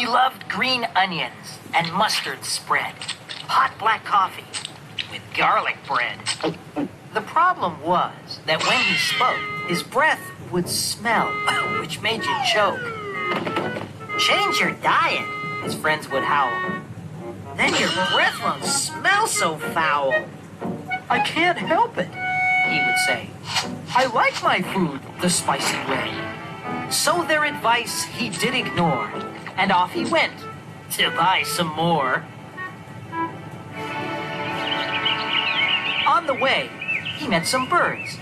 He loved green onions and mustard spread, hot black coffee with garlic bread. The problem was that when he spoke, his breath would smell, which made you choke. Change your diet, his friends would howl. Then your breath won't smell so foul. I can't help it, he would say. I like my food the spicy way. So their advice he did ignore, and off he went to buy some more. On the way, he met some birds.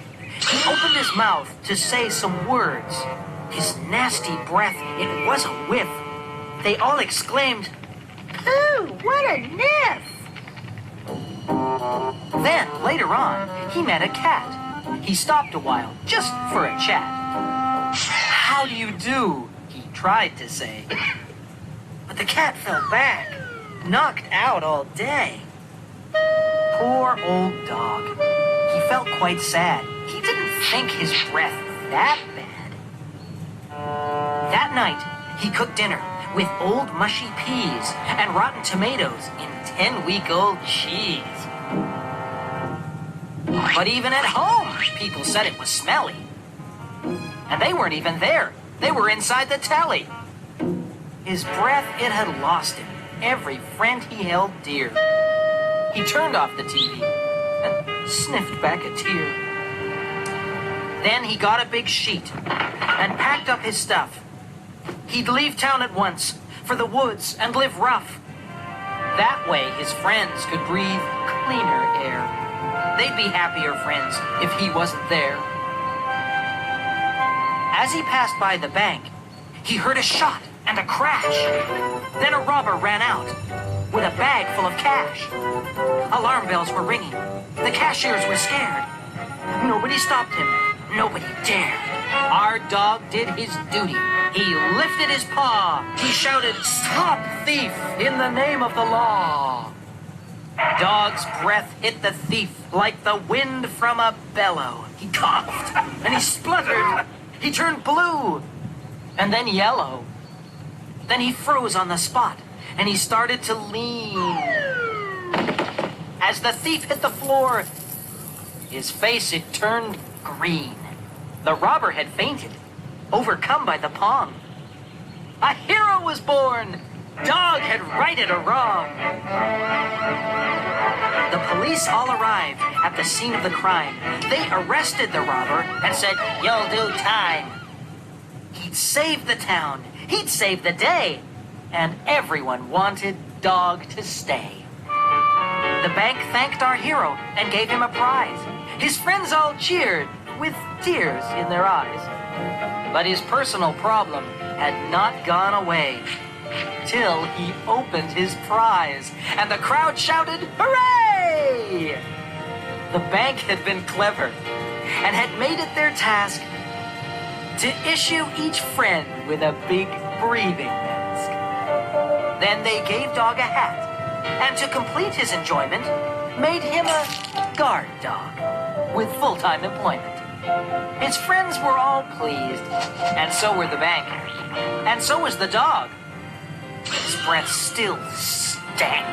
He opened his mouth to say some words. His nasty breath, it was a whiff. They all exclaimed, "Ooh, what a niff!" Then, later on, he met a cat. He stopped a while, just for a chat. "How do you do?" he tried to say. But the cat fell back, knocked out all day. Poor old dog. He felt quite sad. He didn't think his breath that bad. That night, he cooked dinner with old mushy peas and rotten tomatoes in 10-week-old cheese. But even at home, people said it was smelly. And they weren't even there. They were inside the telly. His breath, it had lost him. Every friend he held dear. He turned off the TV and sniffed back a tear. Then he got a big sheet and packed up his stuff. He'd leave town at once for the woods and live rough. That way his friends could breathe cleaner air. They'd be happier friends if he wasn't there. As he passed by the bank, he heard a shot and a crash. Then a robber ran out with a bag full of cash. Alarm bells were ringing. The cashiers were scared. Nobody stopped him. Nobody dared. Our dog did his duty. He lifted his paw. He shouted, "Stop, thief, in the name of the law." Dog's breath hit the thief like the wind from a bellow. He coughed and he spluttered. He turned blue and then yellow. Then he froze on the spot and he started to lean. As the thief hit the floor, his face, it turned green. The robber had fainted, overcome by the pong. A hero was born. Dog had righted a wrong. The police all arrived at the scene of the crime. They arrested the robber and said, "You'll do time." He'd saved the town. He'd saved the day. And everyone wanted Dog to stay. The bank thanked our hero and gave him a prize. His friends all cheered with tears in their eyes. But his personal problem had not gone away till he opened his prize, and the crowd shouted, "Hooray!" The bank had been clever and had made it their task to issue each friend with a big breathing mask. Then they gave Dog a hat, and to complete his enjoyment, made him a guard dog with full-time employment. His friends were all pleased, and so were the bank, and so was the dog. His breath still stank.